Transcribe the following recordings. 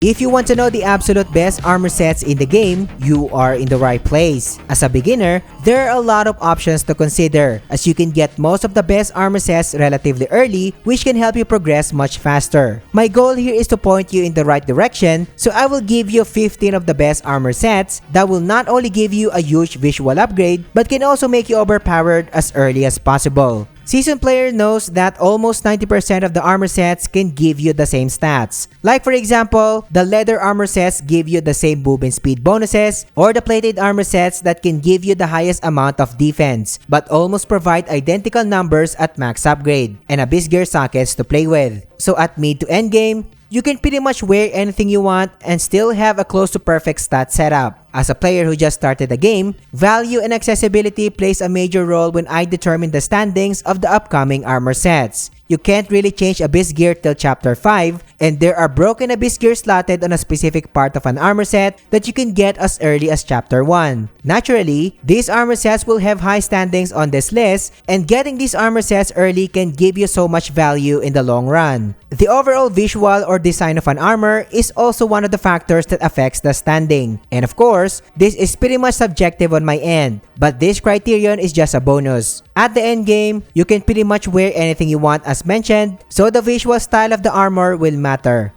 If you want to know the absolute best armor sets in the game, you are in the right place. As a beginner, there are a lot of options to consider as you can get most of the best armor sets relatively early, which can help you progress much faster. My goal here is to point you in the right direction, so I will give you 15 of the best armor sets that will not only give you a huge visual upgrade, but can also make you overpowered as early as possible. Seasoned player knows that almost 90% of the armor sets can give you the same stats. Like for example, the leather armor sets give you the same movement speed bonuses, or the plated armor sets that can give you the highest amount of defense, but almost provide identical numbers at max upgrade, and abyss gear sockets to play with. So at mid to end game, you can pretty much wear anything you want and still have a close to perfect stat setup. As a player who just started the game, value and accessibility plays a major role when I determine the standings of the upcoming armor sets. You can't really change Abyss Gear till Chapter 5, and there are broken Abyss Gear slotted on a specific part of an armor set that you can get as early as Chapter 1. Naturally, these armor sets will have high standings on this list, and getting these armor sets early can give you so much value in the long run. The overall visual or design of an armor is also one of the factors that affects the standing. And of course, this is pretty much subjective on my end, but this criterion is just a bonus. At the end game, you can pretty much wear anything you want as mentioned, so the visual style of the armor will matter.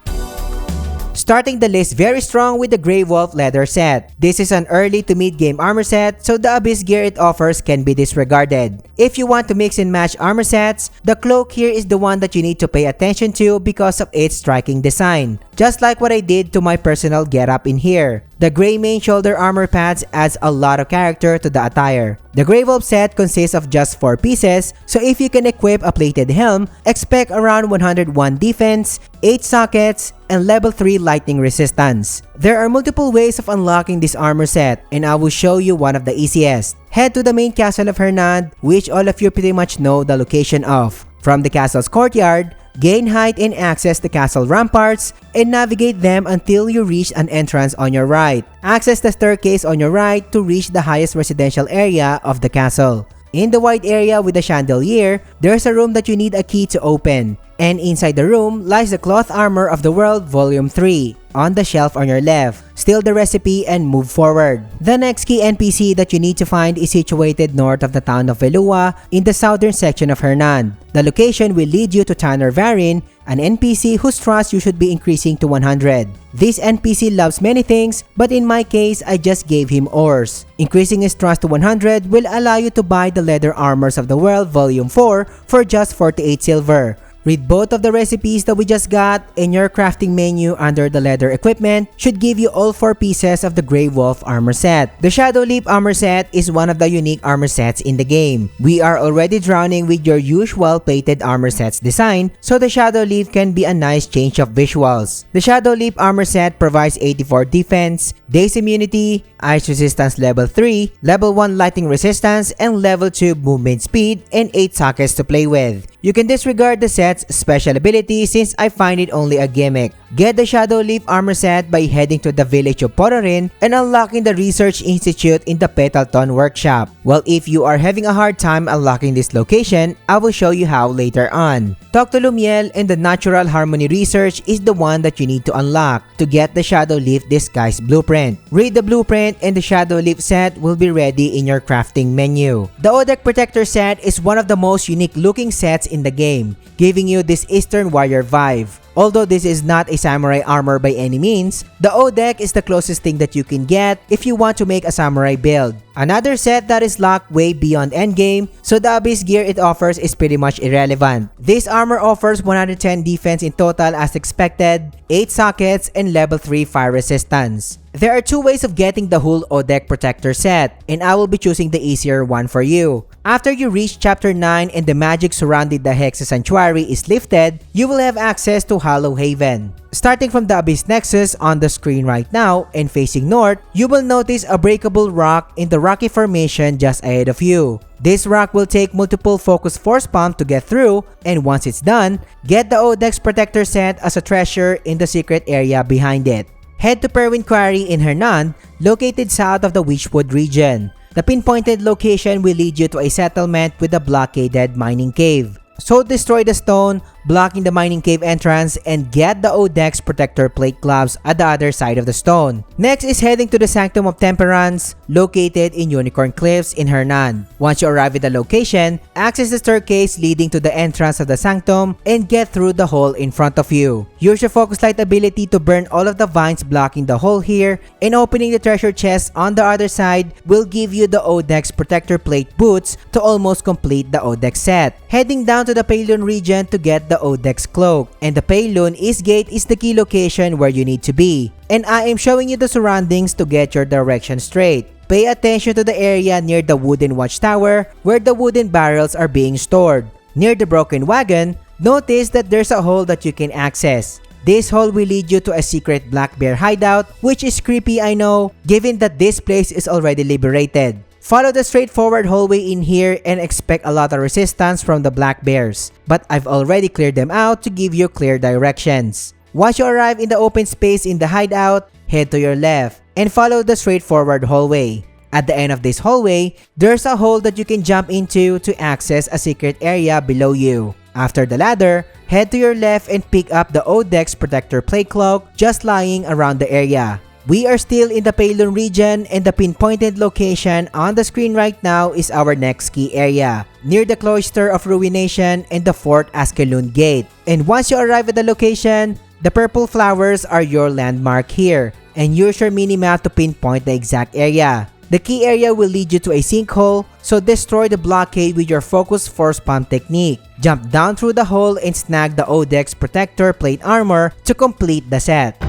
Starting the list very strong with the Grey Wolf leather set. This is an early to mid-game armor set, so the abyss gear it offers can be disregarded. If you want to mix and match armor sets, the cloak here is the one that you need to pay attention to because of its striking design. Just like what I did to my personal getup in here. The gray main shoulder armor pads adds a lot of character to the attire. The Grey Wolf set consists of just 4 pieces, so if you can equip a plated helm, expect around 101 defense, 8 sockets, and level 3 lightning resistance. There are multiple ways of unlocking this armor set, and I will show you one of the easiest. Head to the main castle of Hernand, which all of you pretty much know the location of. From the castle's courtyard, gain height and access the castle ramparts, and navigate them until you reach an entrance on your right. Access the staircase on your right to reach the highest residential area of the castle. In the wide area with the chandelier, there's a room that you need a key to open. And inside the room lies the Cloth Armor of the World Volume 3 on the shelf on your left. Steal the recipe and move forward. The next key NPC that you need to find is situated north of the town of Velua in the southern section of Hernand. The location will lead you to Tanner Varin, an NPC whose trust you should be increasing to 100. This NPC loves many things, but in my case, I just gave him ores. Increasing his trust to 100 will allow you to buy the Leather Armors of the World Volume 4 for just 48 silver. Read both of the recipes that we just got, and your crafting menu under the leather equipment should give you all 4 pieces of the Grey Wolf armor set. The Shadow Leap armor set is one of the unique armor sets in the game. We are already drowning with your usual plated armor sets design, so the Shadow Leap can be a nice change of visuals. The Shadow Leap armor set provides 84 defense, daze immunity, ice resistance level 3, level 1 lightning resistance, and level 2 movement speed, and 8 sockets to play with. You can disregard the set's special ability since I find it only a gimmick. Get the Shadow Leaf armor set by heading to the village of Pororin and unlocking the Research Institute in the Petalton workshop. Well, if you are having a hard time unlocking this location, I will show you how later on. Talk to Lumiel, and the Natural Harmony Research is the one that you need to unlock to get the Shadow Leaf disguise blueprint. Read the blueprint and the Shadow Leaf set will be ready in your crafting menu. The Odek Protector set is one of the most unique looking sets in the game, giving you this Eastern Warrior vibe. Although this is not a samurai armor by any means, the Odek is the closest thing that you can get if you want to make a samurai build. Another set that is locked way beyond endgame, so the abyss gear it offers is pretty much irrelevant. This armor offers 110 defense in total as expected, 8 sockets, and level 3 fire resistance. There are 2 ways of getting the whole Odek Protector set, and I will be choosing the easier one for you. After you reach Chapter 9 and the magic surrounding the Hexa Sanctuary is lifted, you will have access to Hollow Haven. Starting from the Abyss Nexus on the screen right now and facing north, you will notice a breakable rock in the rocky formation just ahead of you. This rock will take multiple focus force pump to get through, and once it's done, get the Odek's Protector set as a treasure in the secret area behind it. Head to Perwin Quarry in Hernand, located south of the Witchwood region. The pinpointed location will lead you to a settlement with a blockaded mining cave. So destroy the stone, blocking the mining cave entrance, and get the Odex Protector Plate gloves at the other side of the stone. Next is heading to the Sanctum of Temperance, located in Unicorn Cliffs in Hernan. Once you arrive at the location, access the staircase leading to the entrance of the sanctum and get through the hole in front of you. Use your focus light ability to burn all of the vines blocking the hole here, and opening the treasure chest on the other side will give you the Odex Protector Plate boots to almost complete the Odex set. Heading down to the Paylun region to get the Odex cloak, and the Paylun East Gate is the key location where you need to be. And I am showing you the surroundings to get your direction straight. Pay attention to the area near the wooden watchtower where the wooden barrels are being stored. Near the broken wagon, notice that there's a hole that you can access. This hole will lead you to a secret black bear hideout, which is creepy, I know, given that this place is already liberated. Follow the straightforward hallway in here and expect a lot of resistance from the black bears, but I've already cleared them out to give you clear directions. Once you arrive in the open space in the hideout, head to your left and follow the straightforward hallway. At the end of this hallway, there's a hole that you can jump into to access a secret area below you. After the ladder, head to your left and pick up the Odex Protector Plate cloak just lying around the area. We are still in the Paylun region, and the pinpointed location on the screen right now is our next key area, near the Cloister of Ruination and the Fort Askelund Gate. And once you arrive at the location, the purple flowers are your landmark here, and use your minimap to pinpoint the exact area. The key area will lead you to a sinkhole, so destroy the blockade with your focus force pump technique. Jump down through the hole and snag the Odex Protector Plate armor to complete the set.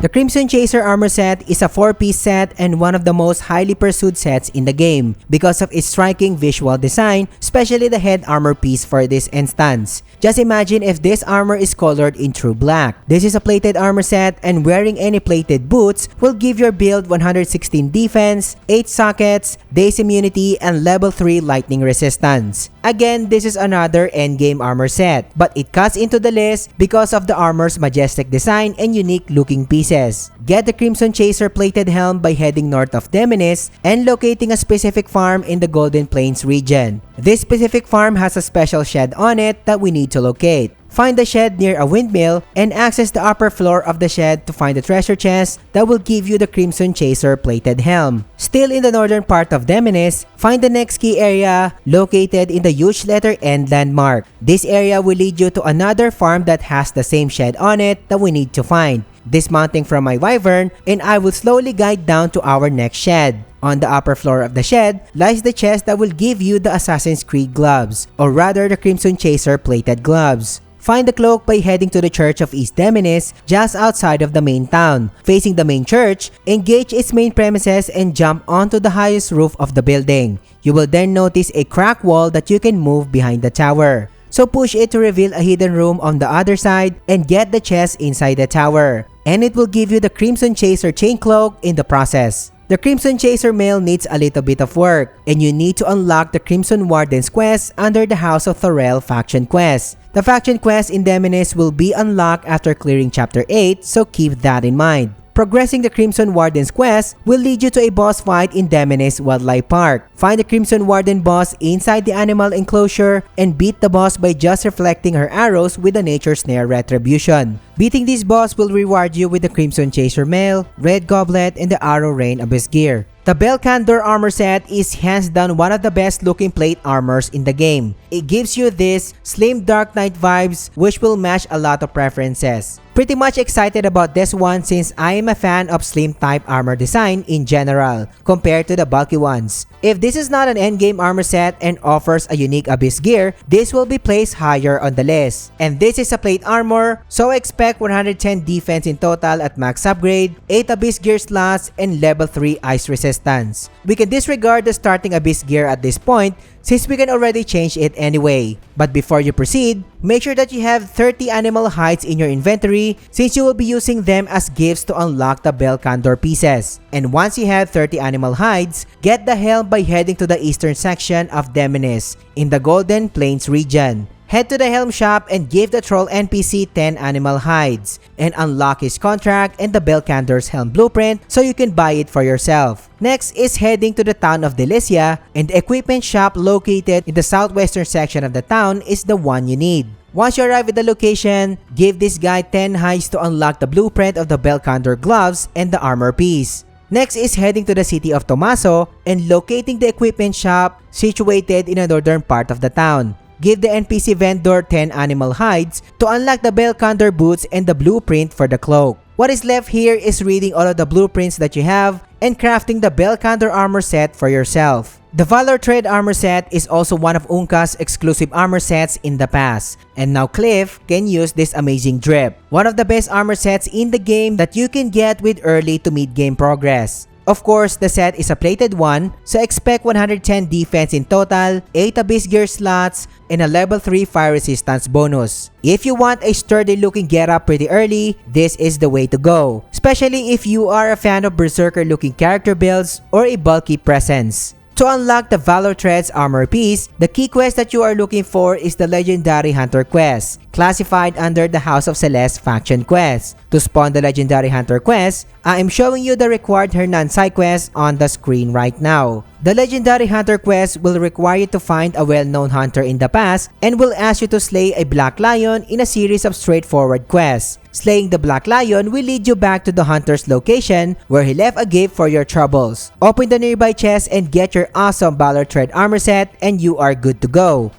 The Crimson Chaser armor set is a 4-piece set and one of the most highly pursued sets in the game because of its striking visual design, especially the head armor piece for this instance. Just imagine if this armor is colored in true black. This is a plated armor set, and wearing any plated boots will give your build 116 defense, 8 sockets, daze immunity, and level 3 lightning resistance. Again, this is another endgame armor set, but it cuts into the list because of the armor's majestic design and unique looking pieces. Get the Crimson Chaser plated helm by heading north of Demonis and locating a specific farm in the Golden Plains region. This specific farm has a special shed on it that we need to locate. Find the shed near a windmill and access the upper floor of the shed to find the treasure chest that will give you the Crimson Chaser plated helm. Still in the northern part of Demonis, find the next key area located in the huge letter N landmark. This area will lead you to another farm that has the same shed on it that we need to find. Dismounting from my wyvern, and I will slowly guide down to our next shed. On the upper floor of the shed lies the chest that will give you the Assassin's Creed gloves, or rather the Crimson Chaser plated gloves. Find the cloak by heading to the Church of East Demonis just outside of the main town. Facing the main church, engage its main premises and jump onto the highest roof of the building. You will then notice a crack wall that you can move behind the tower. So push it to reveal a hidden room on the other side and get the chest inside the tower. And it will give you the Crimson Chaser chain cloak in the process. The Crimson Chaser mail needs a little bit of work, and you need to unlock the Crimson Warden's quest under the House of Thorel faction quest. The faction quest in Demonis will be unlocked after clearing Chapter 8, so keep that in mind. Progressing the Crimson Warden's quest will lead you to a boss fight in Demonis Wildlife Park. Find the Crimson Warden boss inside the animal enclosure and beat the boss by just reflecting her arrows with the Nature Snare Retribution. Beating this boss will reward you with the Crimson Chaser mail, Red Goblet, and the Arrow Rain Abyss gear. The Belkandor armor set is hands down one of the best looking plate armors in the game. It gives you this slim Dark Knight vibes which will match a lot of preferences. Pretty much excited about this one since I am a fan of slim type armor design in general compared to the bulky ones. If this is not an endgame armor set and offers a unique Abyss gear, this will be placed higher on the list. And this is a plate armor, so expect 110 defense in total at max upgrade, 8 Abyss gear slots, and level 3 ice resistance. We can disregard the starting Abyss gear at this point since we can already change it anyway. But before you proceed, make sure that you have 30 animal hides in your inventory since you will be using them as gifts to unlock the Belkandor pieces. And once you have 30 animal hides, get the helm by heading to the eastern section of Demonis in the Golden Plains region. Head to the Helm Shop and give the Troll NPC 10 animal hides and unlock his contract and the Belkandor's Helm blueprint so you can buy it for yourself. Next is heading to the town of Delicia, and the equipment shop located in the southwestern section of the town is the one you need. Once you arrive at the location, give this guy 10 hides to unlock the blueprint of the Belcantor gloves and the armor piece. Next is heading to the city of Tomaso and locating the equipment shop situated in the northern part of the town. Give the NPC vendor 10 animal hides to unlock the Belcantor boots and the blueprint for the cloak. What is left here is reading all of the blueprints that you have and crafting the Belcantor armor set for yourself. The Valor Tread armor set is also one of Unka's exclusive armor sets in the past, and now Cliff can use this amazing drip, one of the best armor sets in the game that you can get with early to mid-game progress. Of course, the set is a plated one, so expect 110 defense in total, 8 Abyss Gear slots, and a level 3 fire resistance bonus. If you want a sturdy looking getup pretty early, this is the way to go, especially if you are a fan of berserker looking character builds or a bulky presence. To unlock the Valor Treads armor piece, the key quest that you are looking for is the Legendary Hunter quest, classified under the House of Celeste faction quest. To spawn the Legendary Hunter quest, I am showing you the required Hernan side quest on the screen right now. The Legendary Hunter quest will require you to find a well-known hunter in the past and will ask you to slay a Black Lion in a series of straightforward quests. Slaying the Black Lion will lead you back to the hunter's location where he left a gift for your troubles. Open the nearby chest and get your awesome Valor Tread armor set and you are good to go.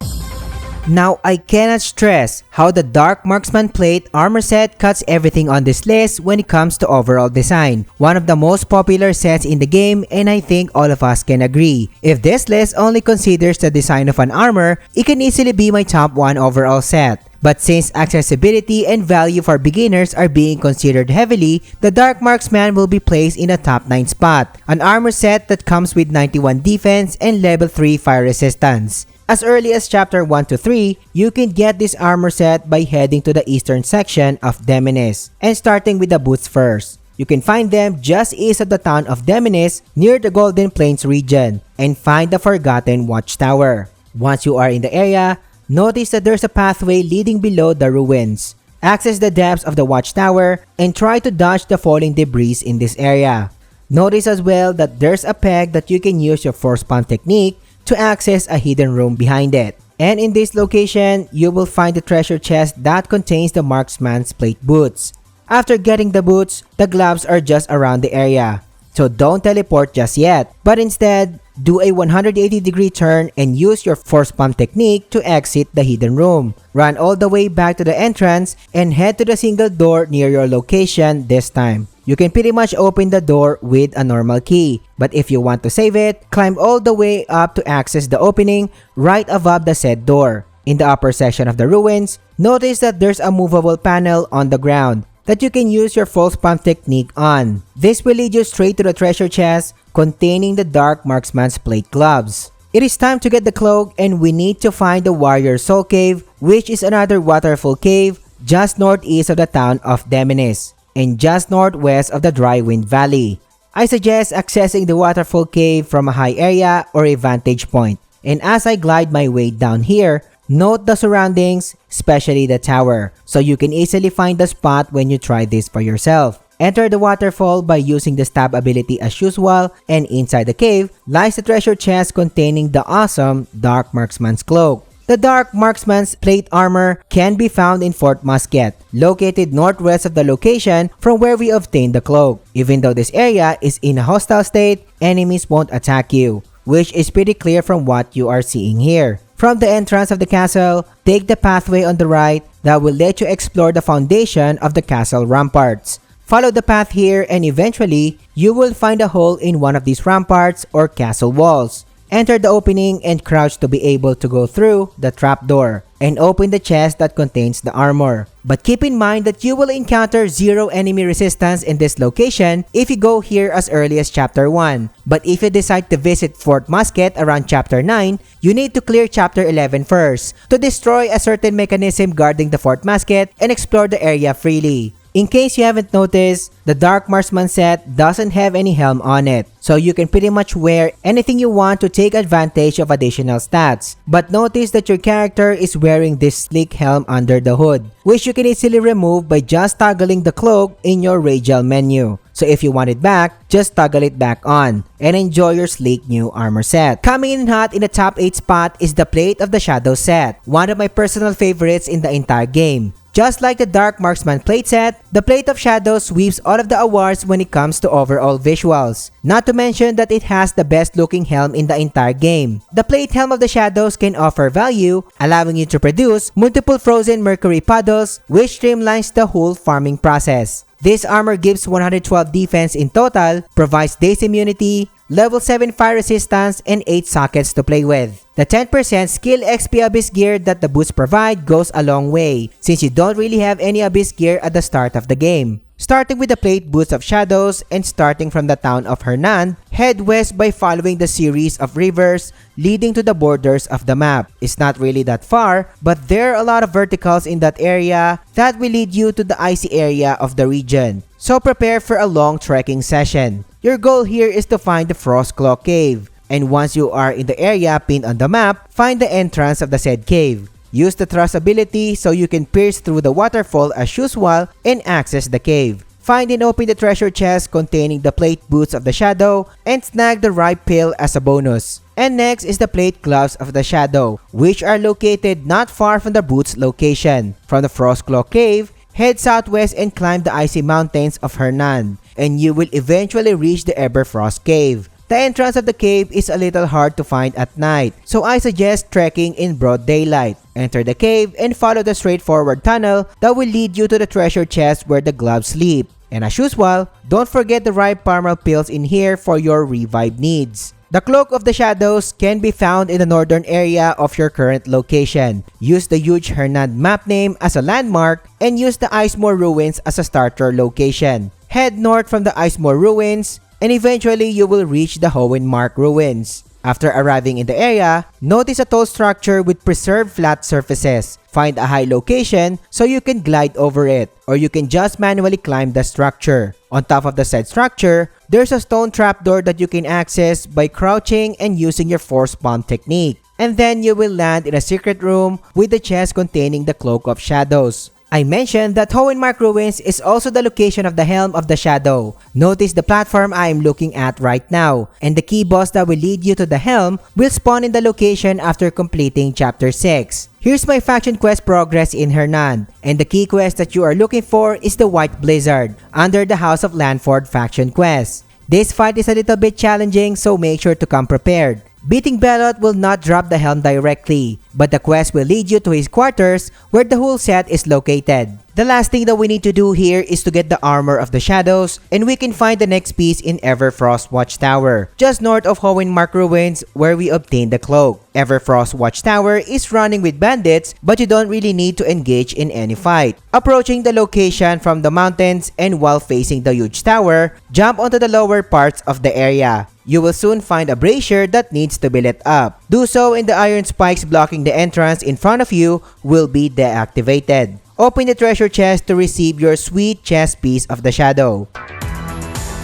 Now, I cannot stress how the Dark Marksman Plate armor set cuts everything on this list when it comes to overall design. One of the most popular sets in the game, and I think all of us can agree. If this list only considers the design of an armor, it can easily be my top 1 overall set. But since accessibility and value for beginners are being considered heavily, the Dark Marksman will be placed in the top 9 spot. An armor set that comes with 91 defense and level 3 fire resistance. As early as chapter 1 to 3, you can get this armor set by heading to the eastern section of Demenes and starting with the boots first. You can find them just east of the town of Demenes near the Golden Plains region and find the Forgotten Watchtower. Once you are in the area, notice that there's a pathway leading below the ruins. Access the depths of the watchtower and try to dodge the falling debris in this area. Notice as well that there's a peg that you can use your force pump technique to access a hidden room behind it. And in this location, you will find the treasure chest that contains the Marksman's Plate boots. After getting the boots, the gloves are just around the area. So don't teleport just yet, but instead, do a 180-degree turn and use your force pump technique to exit the hidden room. Run all the way back to the entrance and head to the single door near your location this time. You can pretty much open the door with a normal key, but if you want to save it, climb all the way up to access the opening right above the said door. In the upper section of the ruins, notice that there's a movable panel on the ground that you can use your force pump technique on. This will lead you straight to the treasure chest containing the Dark Marksman's Plate gloves. It is time to get the cloak and we need to find the Warrior Soul Cave, which is another waterfall cave just northeast of the town of Demenes and just northwest of the Dry Wind Valley. I suggest accessing the waterfall cave from a high area or a vantage point. And as I glide my way down here, note the surroundings, especially the tower, so you can easily find the spot when you try this for yourself. Enter the waterfall by using the stab ability as usual, and inside the cave lies the treasure chest containing the awesome Dark Marksman's Cloak. The Dark Marksman's Plate armor can be found in Fort Musket, located northwest of the location from where we obtained the cloak. Even though this area is in a hostile state, enemies won't attack you, which is pretty clear from what you are seeing here. From the entrance of the castle, take the pathway on the right that will let you explore the foundation of the castle ramparts. Follow the path here and eventually, you will find a hole in one of these ramparts or castle walls. Enter the opening and crouch to be able to go through the trapdoor and open the chest that contains the armor. But keep in mind that you will encounter 0 enemy resistance in this location if you go here as early as chapter 1. But if you decide to visit Fort Musket around chapter 9, you need to clear chapter 11 first to destroy a certain mechanism guarding the Fort Musket and explore the area freely. In case you haven't noticed, the Dark Marksman set doesn't have any helm on it, so you can pretty much wear anything you want to take advantage of additional stats. But notice that your character is wearing this sleek helm under the hood, which you can easily remove by just toggling the cloak in your radial menu. So if you want it back, just toggle it back on and enjoy your sleek new armor set. Coming in hot in the top 8 spot is the Plate of the Shadow set, one of my personal favorites in the entire game. Just like the Dark Marksman plate set, the Plate of Shadow sweeps all of the awards when it comes to overall visuals. Not to mention that it has the best looking helm in the entire game. The Plate Helm of the Shadows can offer value, allowing you to produce multiple frozen mercury puddles, which streamlines the whole farming process. This armor gives 112 defense in total, provides daze immunity, level 7 fire resistance, and 8 sockets to play with. The 10% skill XP Abyss gear that the boots provide goes a long way, since you don't really have any Abyss gear at the start of the game. Starting with the Plate Boots of Shadows and starting from the town of Hernan, head west by following the series of rivers leading to the borders of the map. It's not really that far, but there are a lot of verticals in that area that will lead you to the icy area of the region. So prepare for a long trekking session. Your goal here is to find the Frostclaw Cave, and once you are in the area pinned on the map, find the entrance of the said cave. Use the thrust ability so you can pierce through the waterfall as usual and access the cave. Find and open the treasure chest containing the Plate Boots of the Shadow and snag the ripe pill as a bonus. And next is the Plate Gloves of the Shadow, which are located not far from the boots location. From the Frostclaw Cave, head southwest and climb the icy mountains of Hernan, and you will eventually reach the Everfrost Cave. The entrance of the cave is a little hard to find at night, so I suggest trekking in broad daylight. Enter the cave and follow the straightforward tunnel that will lead you to the treasure chest where the gloves sleep. And as usual, don't forget the ripe parmal pills in here for your revive needs. The Cloak of the Shadows can be found in the northern area of your current location. Use the huge Hernan map name as a landmark and use the Icemore Ruins as a starter location. Head north from the Icemore Ruins and eventually you will reach the Hohenmark Ruins. After arriving in the area, notice a tall structure with preserved flat surfaces. Find a high location so you can glide over it, or you can just manually climb the structure. On top of the said structure, there's a stone trapdoor that you can access by crouching and using your force bomb technique. And then you will land in a secret room with the chest containing the Cloak of Shadows. I mentioned that Hohenmark Ruins is also the location of the Helm of the Shadow. Notice the platform I am looking at right now, and the key boss that will lead you to the Helm will spawn in the location after completing Chapter 6. Here's my faction quest progress in Hernan, and the key quest that you are looking for is the White Blizzard under the House of Lanford faction quest. This fight is a little bit challenging, so make sure to come prepared. Beating Belot will not drop the helm directly, but the quest will lead you to his quarters where the whole set is located. The last thing that we need to do here is to get the Armor of the Shadows, and we can find the next piece in Everfrost Watchtower, just north of Hohenmark Ruins where we obtained the cloak. Everfrost Watchtower is running with bandits, but you don't really need to engage in any fight. Approaching the location from the mountains and while facing the huge tower, jump onto the lower parts of the area. You will soon find a brazier that needs to be lit up. Do so and the iron spikes blocking the entrance in front of you will be deactivated. Open the treasure chest to receive your sweet chest piece of the shadow.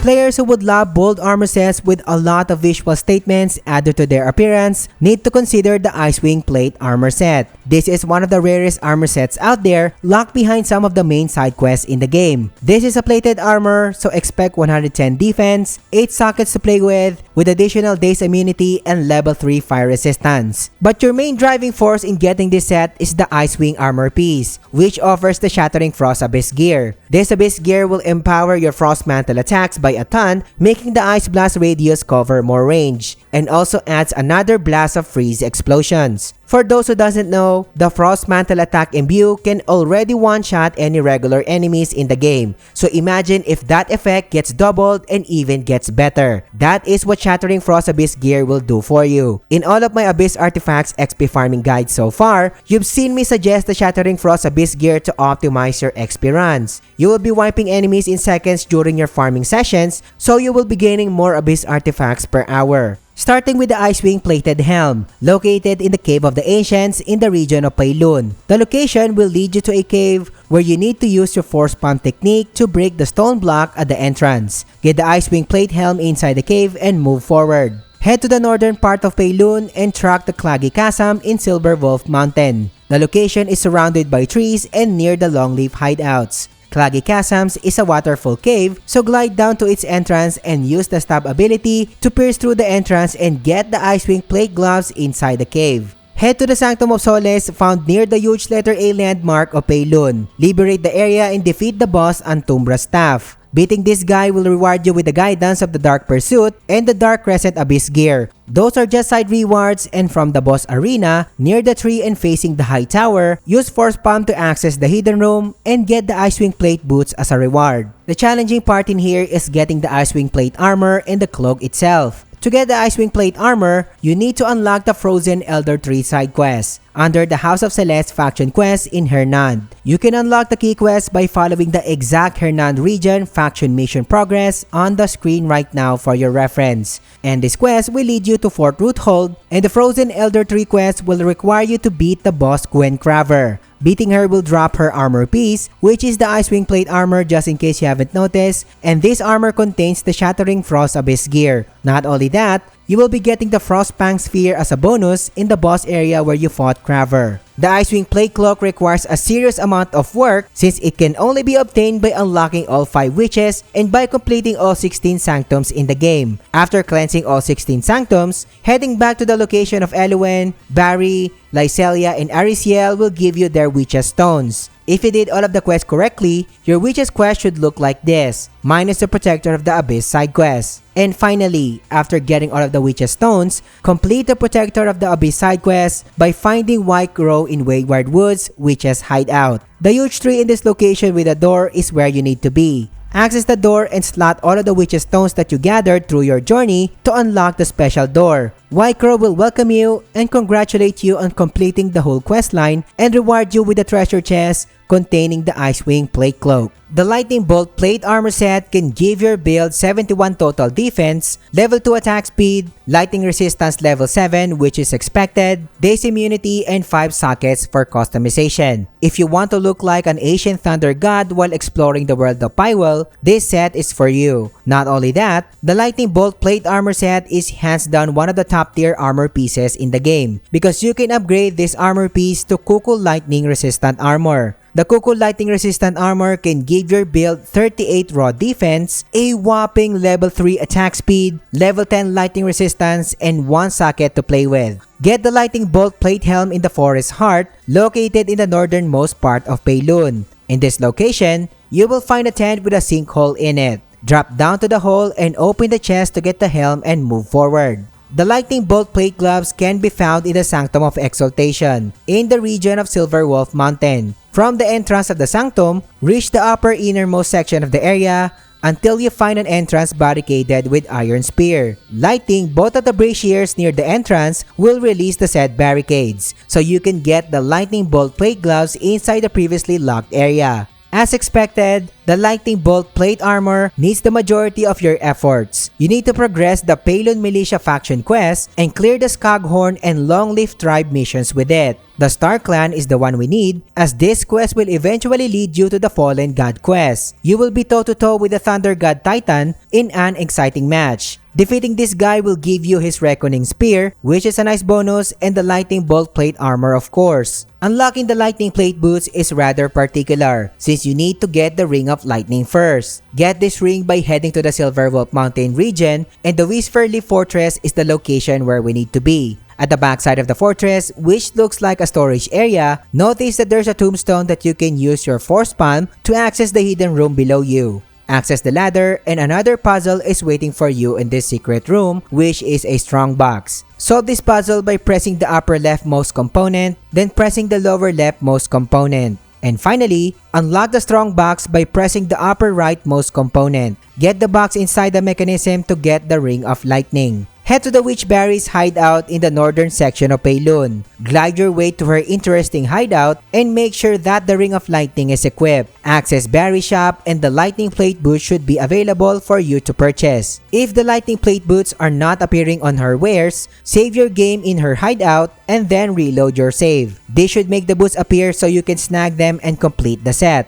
Players who would love bold armor sets with a lot of visual statements added to their appearance need to consider the Icewing Plate armor set. This is one of the rarest armor sets out there, locked behind some of the main side quests in the game. This is a plated armor, so expect 110 defense, 8 sockets to play with additional daze immunity and level 3 fire resistance. But your main driving force in getting this set is the Icewing armor piece, which offers the Shattering Frost Abyss gear. This Abyss gear will empower your Frost Mantle attacks by a ton, making the Ice Blast radius cover more range, and also adds another blast of freeze explosions. For those who doesn't know, the Frost Mantle attack imbue can already one-shot any regular enemies in the game, so imagine if that effect gets doubled and even gets better. That is what Shattering Frost Abyss gear will do for you. In all of my Abyss Artifacts XP farming guides so far, you've seen me suggest the Shattering Frost Abyss gear to optimize your XP runs. You will be wiping enemies in seconds during your farming sessions, so you will be gaining more Abyss Artifacts per hour. Starting with the Icewing Plated Helm, located in the Cave of the Ancients in the region of Pailun. The location will lead you to a cave where you need to use your force palm technique to break the stone block at the entrance. Get the Icewing Plate Helm inside the cave and move forward. Head to the northern part of Peilun and track the Claggy Chasm in Silver Wolf Mountain. The location is surrounded by trees and near the longleaf hideouts. Claggy Chasms is a waterfall cave, so glide down to its entrance and use the stab ability to pierce through the entrance and get the Icewing Plate gloves inside the cave. Head to the Sanctum of Solace found near the huge letter A landmark of Peilun. Liberate the area and defeat the boss Antumbra's staff. Beating this guy will reward you with the guidance of the Dark Pursuit and the Dark Crescent Abyss gear. Those are just side rewards, and from the boss arena, near the tree and facing the high tower, use Force Palm to access the hidden room and get the Icewing Plate boots as a reward. The challenging part in here is getting the Icewing Plate armor and the cloak itself. To get the Icewing Plate armor, you need to unlock the Frozen Elder Tree side quest under the House of Celeste faction quest in Hernand. You can unlock the key quest by following the exact Hernand region faction mission progress on the screen right now for your reference. And this quest will lead you to Fort Roothold, and the Frozen Elder Tree quest will require you to beat the boss Gwen Craver. Beating her will drop her armor piece, which is the Icewing Plate armor just in case you haven't noticed, and this armor contains the Shattering Frost Abyss gear. Not only that, you will be getting the Frostpunk Sphere as a bonus in the boss area where you fought Craver. The Icewing Plate Cloak requires a serious amount of work since it can only be obtained by unlocking all 5 witches and by completing all 16 sanctums in the game. After cleansing all 16 sanctums, heading back to the location of Eluwen, Barry, Lycelia, and Arisiel will give you their witches stones. If you did all of the quests correctly, your witch's quest should look like this, minus the Protector of the Abyss side quest. And finally, after getting all of the witch's stones, complete the Protector of the Abyss side quest by finding White Crow in Wayward Woods Witch's hideout. The huge tree in this location with a door is where you need to be. Access the door and slot all of the witch's stones that you gathered through your journey to unlock the special door. White Crow will welcome you and congratulate you on completing the whole questline and reward you with a treasure chest containing the Icewing Plate Cloak. The Lightning Bolt Plate Armor set can give your build 71 total defense, level 2 attack speed, lightning resistance level 7 which is expected, daze immunity, and 5 sockets for customization. If you want to look like an ancient thunder god while exploring the world of Pywell, this set is for you. Not only that, the Lightning Bolt Plate Armor set is hands down one of the top tier armor pieces in the game because you can upgrade this armor piece to Cuckoo Lightning Resistant Armor. The Cuckoo Lightning Resistant Armor can give your build 38 raw defense, a whopping level 3 attack speed, level 10 lightning resistance, and 1 socket to play with. Get the Lightning Bolt Plate Helm in the Forest Heart, located in the northernmost part of Peilun. In this location, you will find a tent with a sinkhole in it. Drop down to the hole and open the chest to get the helm and move forward. The Lightning Bolt Plate Gloves can be found in the Sanctum of Exaltation, in the region of Silver Wolf Mountain. From the entrance of the Sanctum, reach the upper innermost section of the area until you find an entrance barricaded with iron spear. Lighting both of the braziers near the entrance will release the said barricades, so you can get the Lightning Bolt Plate Gloves inside the previously locked area. As expected, the Lightning Bolt Plate Armor needs the majority of your efforts. You need to progress the Peilun Militia faction quest and clear the Skoghorn and Longleaf tribe missions with it. The Star Clan is the one we need, as this quest will eventually lead you to the Fallen God quest. You will be toe-to-toe with the Thunder God Titan in an exciting match. Defeating this guy will give you his Reckoning Spear, which is a nice bonus, and the Lightning Bolt Plate Armor of course. Unlocking the Lightning Plate Boots is rather particular, since you need to get the Ring of Lightning first. Get this ring by heading to the Silver Wolf Mountain region, and the Whisperleaf Fortress is the location where we need to be. At the backside of the fortress, which looks like a storage area, notice that there's a tombstone that you can use your Force Palm to access the hidden room below you. Access the ladder, and another puzzle is waiting for you in this secret room, which is a strong box. Solve this puzzle by pressing the upper leftmost component, then pressing the lower leftmost component. And finally, unlock the strong box by pressing the upper rightmost component. Get the box inside the mechanism to get the Ring of Lightning. Head to the Witch Barry's hideout in the northern section of Peilun. Glide your way to her interesting hideout and make sure that the Ring of Lightning is equipped. Access Barry's shop and the Lightning Plate boots should be available for you to purchase. If the Lightning Plate boots are not appearing on her wares, save your game in her hideout and then reload your save. This should make the boots appear so you can snag them and complete the set.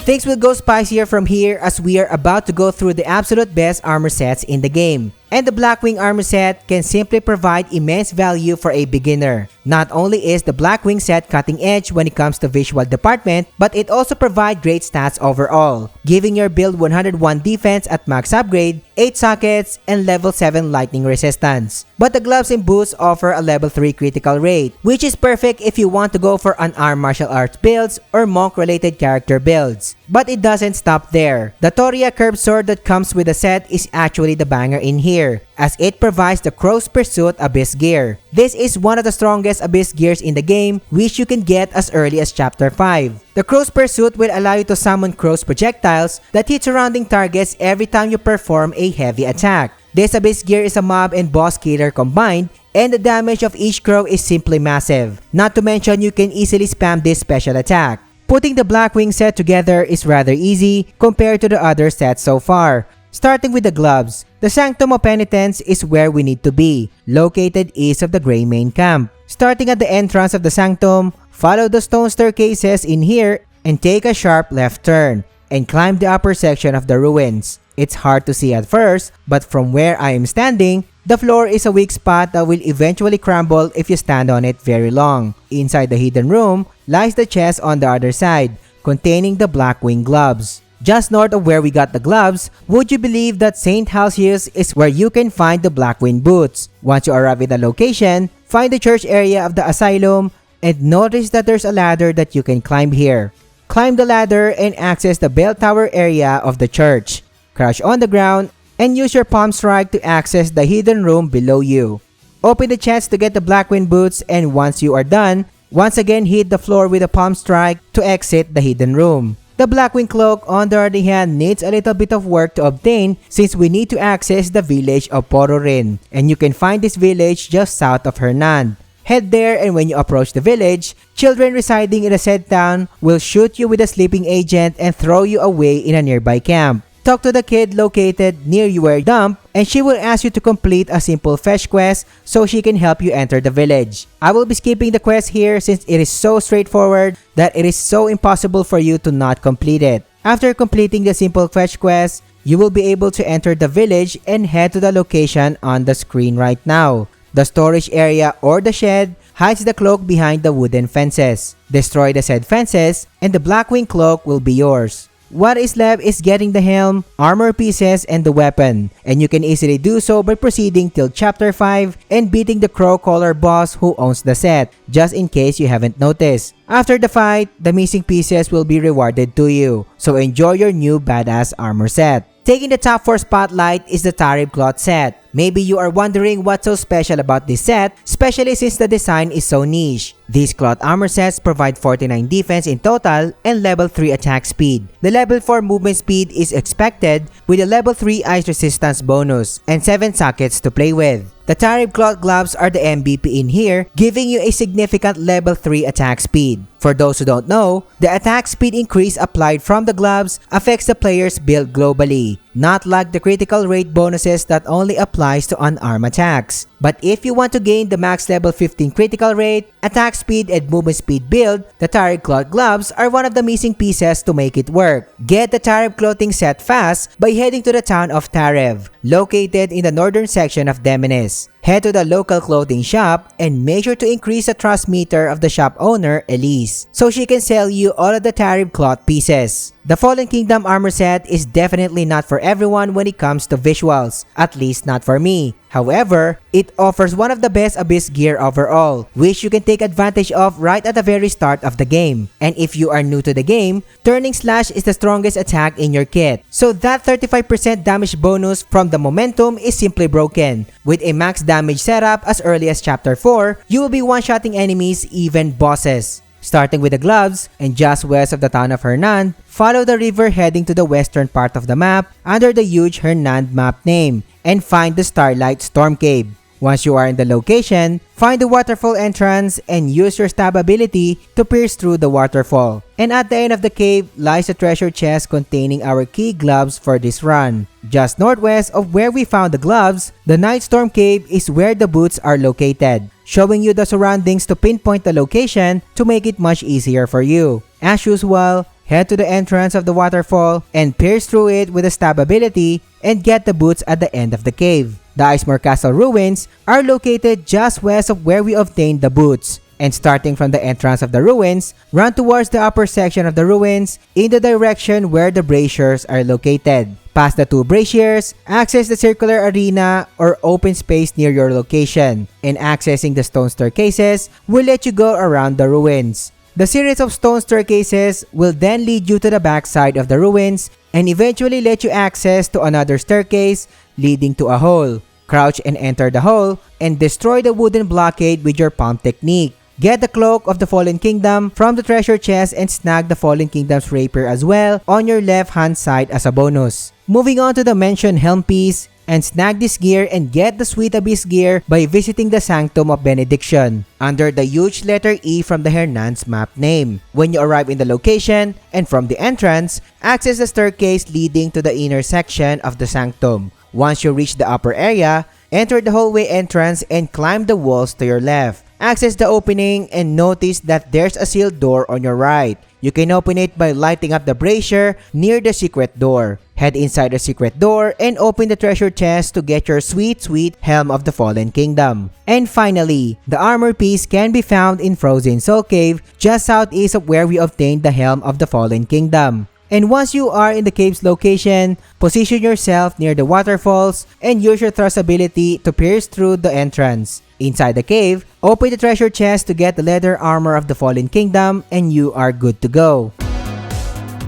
Things will go spicier from here as we are about to go through the absolute best armor sets in the game. And the Blackwing armor set can simply provide immense value for a beginner. Not only is the Blackwing set cutting edge when it comes to visual department, but it also provides great stats overall, giving your build 101 defense at max upgrade, 8 sockets, and level 7 lightning resistance. But the gloves and boots offer a level 3 critical rate, which is perfect if you want to go for unarmed martial arts builds or monk related character builds. But it doesn't stop there. The Toria curved sword that comes with the set is actually the banger in here, as it provides the Crow's Pursuit Abyss gear. This is one of the strongest Abyss gears in the game, which you can get as early as Chapter 5. The Crow's Pursuit will allow you to summon Crow's projectiles that hit surrounding targets every time you perform a heavy attack. This Abyss gear is a mob and boss killer combined, and the damage of each crow is simply massive. Not to mention you can easily spam this special attack. Putting the Blackwing set together is rather easy compared to the other sets so far. Starting with the gloves, the Sanctum of Penitence is where we need to be, located east of the Grey Main Camp. Starting at the entrance of the Sanctum, follow the stone staircases in here and take a sharp left turn, and climb the upper section of the ruins. It's hard to see at first, but from where I am standing, the floor is a weak spot that will eventually crumble if you stand on it very long. Inside the hidden room lies the chest on the other side, containing the Blackwing gloves. Just north of where we got the gloves, would you believe that St. Halcyus is where you can find the Blackwing boots? Once you arrive at the location, find the church area of the asylum and notice that there's a ladder that you can climb here. Climb the ladder and access the bell tower area of the church. Crouch on the ground and use your palm strike to access the hidden room below you. Open the chest to get the Blackwing boots, and once you are done, once again hit the floor with a palm strike to exit the hidden room. The Blackwing cloak on the other hand needs a little bit of work to obtain since we need to access the village of Pororin, and you can find this village just south of Hernan. Head there, and when you approach the village, children residing in the said town will shoot you with a sleeping agent and throw you away in a nearby camp. Talk to the kid located near your dump, and she will ask you to complete a simple fetch quest so she can help you enter the village. I will be skipping the quest here since it is so straightforward that it is so impossible for you to not complete it. After completing the simple fetch quest, you will be able to enter the village and head to the location on the screen right now. The storage area or the shed hides the cloak behind the wooden fences. Destroy the said fences and the Blackwing cloak will be yours. What is left is getting the helm, armor pieces, and the weapon, and you can easily do so by proceeding till Chapter 5 and beating the Crow Collar boss who owns the set, just in case you haven't noticed. After the fight, the missing pieces will be rewarded to you, so enjoy your new badass armor set. Taking the top 4 spotlight is the Tarib Cloth set. Maybe you are wondering what's so special about this set, especially since the design is so niche. These cloth armor sets provide 49 defense in total and level 3 attack speed. The level 4 movement speed is expected with a level 3 ice resistance bonus and 7 sockets to play with. The Tarib Cloth gloves are the MVP in here, giving you a significant level 3 attack speed. For those who don't know, the attack speed increase applied from the gloves affects the player's build globally, not like the critical rate bonuses that only applies to unarmed attacks. But if you want to gain the max level 15 critical rate, attack speed, and movement speed build, the Tarib Cloth gloves are one of the missing pieces to make it work. Get the Tarib clothing set fast by heading to the town of Tarev, located in the northern section of Demenes. Head to the local clothing shop and make sure to increase the trust meter of the shop owner, Elise, so she can sell you all of the Tarib cloth pieces. The Fallen Kingdom armor set is definitely not for everyone when it comes to visuals, at least not for me. However, it offers one of the best Abyss gear overall, which you can take advantage of right at the very start of the game. And if you are new to the game, Turning Slash is the strongest attack in your kit. So that 35% damage bonus from the momentum is simply broken. With a max damage setup as early as Chapter 4, you will be one-shotting enemies, even bosses. Starting with the gloves, and just west of the town of Hernand, follow the river heading to the western part of the map under the huge Hernand map name, and find the Starlight Storm Cave. Once you are in the location, find the waterfall entrance and use your stab ability to pierce through the waterfall. And at the end of the cave lies a treasure chest containing our key gloves for this run. Just northwest of where we found the gloves, the Night Storm Cave is where the boots are located, showing you the surroundings to pinpoint the location to make it much easier for you. As usual, head to the entrance of the waterfall and pierce through it with a stab ability and get the boots at the end of the cave. The Icemore Castle ruins are located just west of where we obtained the boots. And starting from the entrance of the ruins, run towards the upper section of the ruins in the direction where the braziers are located. Past the 2 braziers, access the circular arena or open space near your location, and accessing the stone staircases will let you go around the ruins. The series of stone staircases will then lead you to the backside of the ruins and eventually let you access to another staircase leading to a hole. Crouch and enter the hole and destroy the wooden blockade with your palm technique. Get the Cloak of the Fallen Kingdom from the treasure chest and snag the Fallen Kingdom's rapier as well on your left hand side as a bonus. Moving on to the mentioned helm piece, and snag this gear and get the Sweet Abyss gear by visiting the Sanctum of Benediction under the huge letter E from the Hernand's map name. When you arrive in the location and from the entrance, access the staircase leading to the inner section of the Sanctum. Once you reach the upper area, enter the hallway entrance and climb the walls to your left. Access the opening and notice that there's a sealed door on your right. You can open it by lighting up the brazier near the secret door. Head inside the secret door and open the treasure chest to get your sweet Helm of the Fallen Kingdom. And finally, the armor piece can be found in Frozen Soul Cave just southeast of where we obtained the Helm of the Fallen Kingdom. And once you are in the cave's location, position yourself near the waterfalls and use your thrust ability to pierce through the entrance. Inside the cave, open the treasure chest to get the leather armor of the Fallen Kingdom and you are good to go.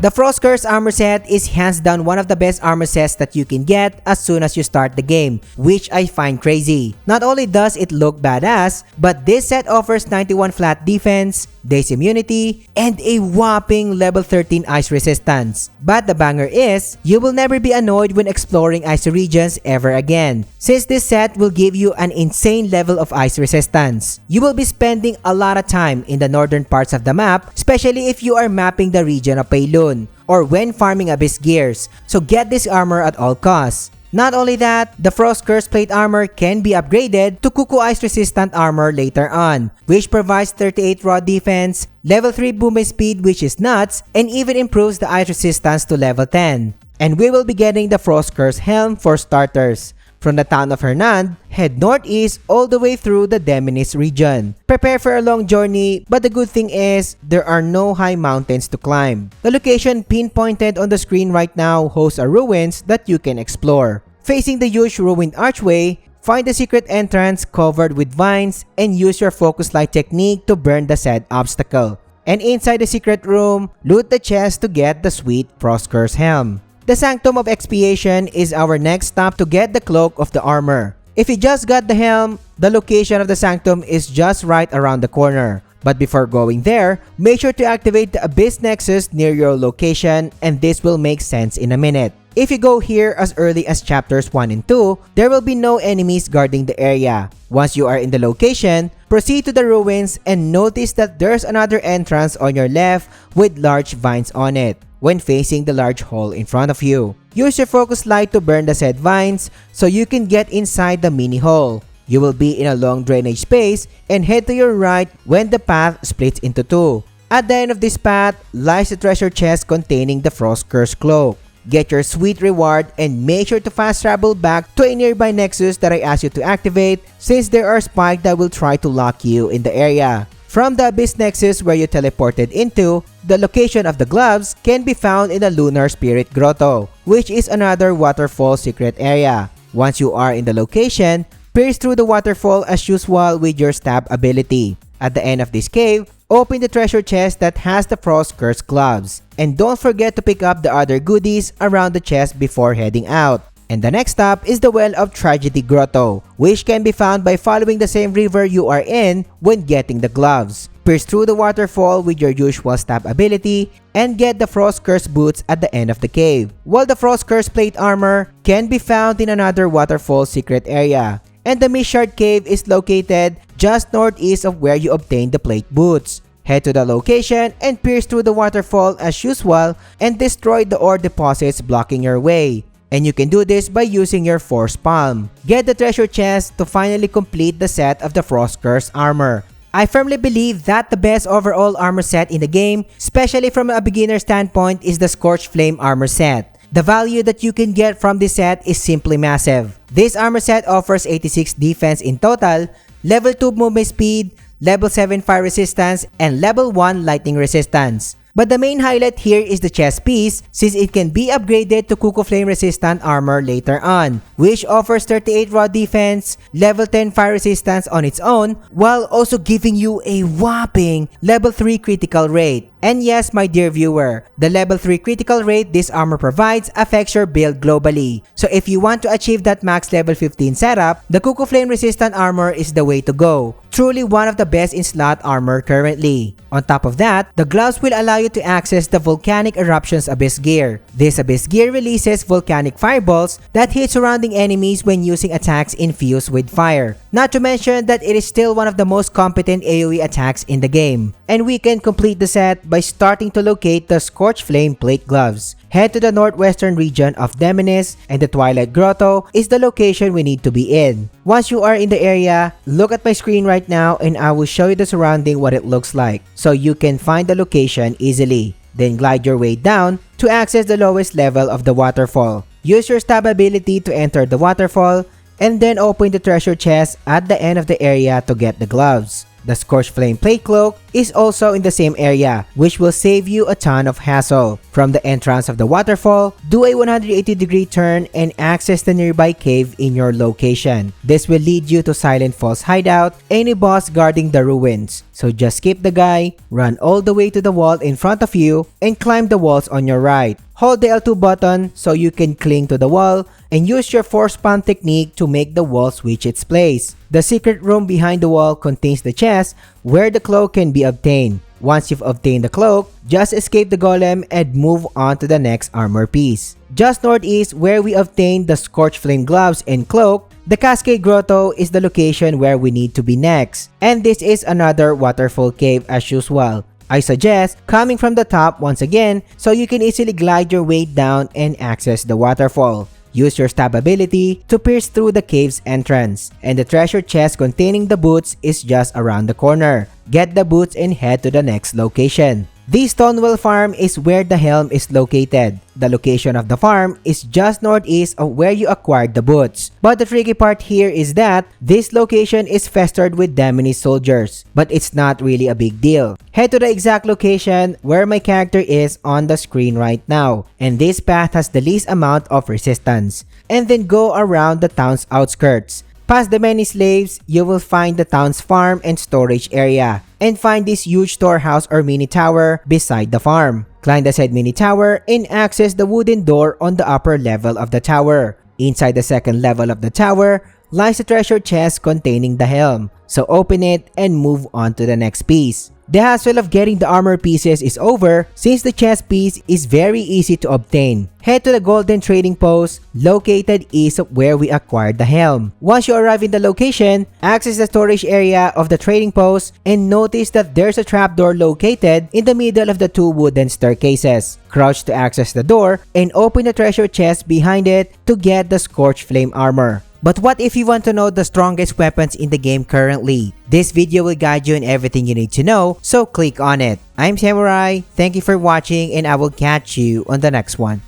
The Frost Curse armor set is hands down one of the best armor sets that you can get as soon as you start the game, which I find crazy. Not only does it look badass, but this set offers 91 flat defense, daze immunity, and a whopping level 13 ice resistance. But the banger is, you will never be annoyed when exploring icy regions ever again, since this set will give you an insane level of ice resistance. You will be spending a lot of time in the northern parts of the map, especially if you are mapping the region of Peilun, or when farming Abyss gears, so get this armor at all costs. Not only that, the Frost Curse plate armor can be upgraded to Cuckoo Ice resistant armor later on, which provides 38 raw defense, level 3 movement speed which is nuts, and even improves the ice resistance to level 10. And we will be getting the Frost Curse helm for starters. From the town of Hernand, head northeast all the way through the Deminis region. Prepare for a long journey, but the good thing is, there are no high mountains to climb. The location pinpointed on the screen right now hosts a ruins that you can explore. Facing the huge ruined archway, find the secret entrance covered with vines and use your focus light technique to burn the said obstacle. And inside the secret room, loot the chest to get the sweet Frost Curse helm. The Sanctum of Expiation is our next stop to get the Cloak of the Armor. If you just got the helm, the location of the Sanctum is just right around the corner. But before going there, make sure to activate the Abyss Nexus near your location, and this will make sense in a minute. If you go here as early as chapters 1 and 2, there will be no enemies guarding the area. Once you are in the location, proceed to the ruins and notice that there's another entrance on your left with large vines on it. When facing the large hole in front of you, use your focus light to burn the said vines so you can get inside the mini hole. You will be in a long drainage space and head to your right when the path splits into two. At the end of this path lies the treasure chest containing the Frost Curse Cloak. Get your sweet reward and make sure to fast travel back to a nearby nexus that I asked you to activate, since there are spikes that will try to lock you in the area. From the Abyss Nexus where you teleported into, the location of the gloves can be found in the Lunar Spirit Grotto, which is another waterfall secret area. Once you are in the location, pierce through the waterfall as usual with your stab ability. At the end of this cave, open the treasure chest that has the Frost Curse gloves. And don't forget to pick up the other goodies around the chest before heading out. And the next stop is the Well of Tragedy Grotto, which can be found by following the same river you are in when getting the gloves. Pierce through the waterfall with your usual stab ability and get the Frost Curse boots at the end of the cave, while the Frost Curse plate armor can be found in another waterfall secret area. And the Mist Shard Cave is located just northeast of where you obtained the plate boots. Head to the location and pierce through the waterfall as usual and destroy the ore deposits blocking your way. And you can do this by using your Force Palm. Get the treasure chest to finally complete the set of the Frost Curse armor. I firmly believe that the best overall armor set in the game, especially from a beginner standpoint, is the Scorched Flame armor set. The value that you can get from this set is simply massive. This armor set offers 86 defense in total, level 2 movement speed, level 7 fire resistance, and level 1 lightning resistance. But the main highlight here is the chest piece, since it can be upgraded to Cuckoo Flame resistant armor later on, which offers 38 raw defense, level 10 fire resistance on its own, while also giving you a whopping level 3 critical rate. And yes, my dear viewer, the level 3 critical rate this armor provides affects your build globally. So if you want to achieve that max level 15 setup, the Cuckoo Flame resistant armor is the way to go. Truly one of the best in slot armor currently. On top of that, the gloves will allow you to access the Volcanic Eruptions Abyss Gear. This Abyss Gear releases volcanic fireballs that hit surrounding enemies when using attacks infused with fire. Not to mention that it is still one of the most competent AoE attacks in the game. And we can complete the set by starting to locate the Scorched Flame plate gloves. Head to the northwestern region of Demonis, and the Twilight Grotto is the location we need to be in. Once you are in the area, look at my screen right now and I will show you the surrounding what it looks like, so you can find the location easily. Then glide your way down to access the lowest level of the waterfall. Use your stab ability to enter the waterfall, and then open the treasure chest at the end of the area to get the gloves. The Scorched Flame plate cloak is also in the same area, which will save you a ton of hassle. From the entrance of the waterfall, do a 180-degree turn and access the nearby cave in your location. This will lead you to Silent Falls hideout, any boss guarding the ruins. So just skip the guy, run all the way to the wall in front of you, and climb the walls on your right. Hold the L2 button so you can cling to the wall, and use your Force Palm technique to make the wall switch its place. The secret room behind the wall contains the chest where the cloak can be obtained. Once you've obtained the cloak, just escape the golem and move on to the next armor piece. Just northeast where we obtained the Scorched Flame gloves and cloak, the Cascade Grotto is the location where we need to be next. And this is another waterfall cave as usual. I suggest coming from the top once again so you can easily glide your way down and access the waterfall. Use your stab ability to pierce through the cave's entrance, and the treasure chest containing the boots is just around the corner. Get the boots and head to the next location. The Stonewell Farm is where the helm is located. The location of the farm is just northeast of where you acquired the boots. But the tricky part here is that this location is festered with Demonis soldiers, but it's not really a big deal. Head to the exact location where my character is on the screen right now, and this path has the least amount of resistance. And then go around the town's outskirts. Past the many slaves, you will find the town's farm and storage area, and find this huge storehouse or mini tower beside the farm. Climb the said mini tower and access the wooden door on the upper level of the tower. Inside the second level of the tower lies the treasure chest containing the helm, so open it and move on to the next piece. The hassle of getting the armor pieces is over since the chest piece is very easy to obtain. Head to the golden trading post located east of where we acquired the helm. Once you arrive in the location, access the storage area of the trading post and notice that there's a trapdoor located in the middle of the two wooden staircases. Crouch to access the door and open the treasure chest behind it to get the Scorched Flame armor. But what if you want to know the strongest weapons in the game currently? This video will guide you in everything you need to know, so click on it. I'm Samurai, thank you for watching, and I will catch you on the next one.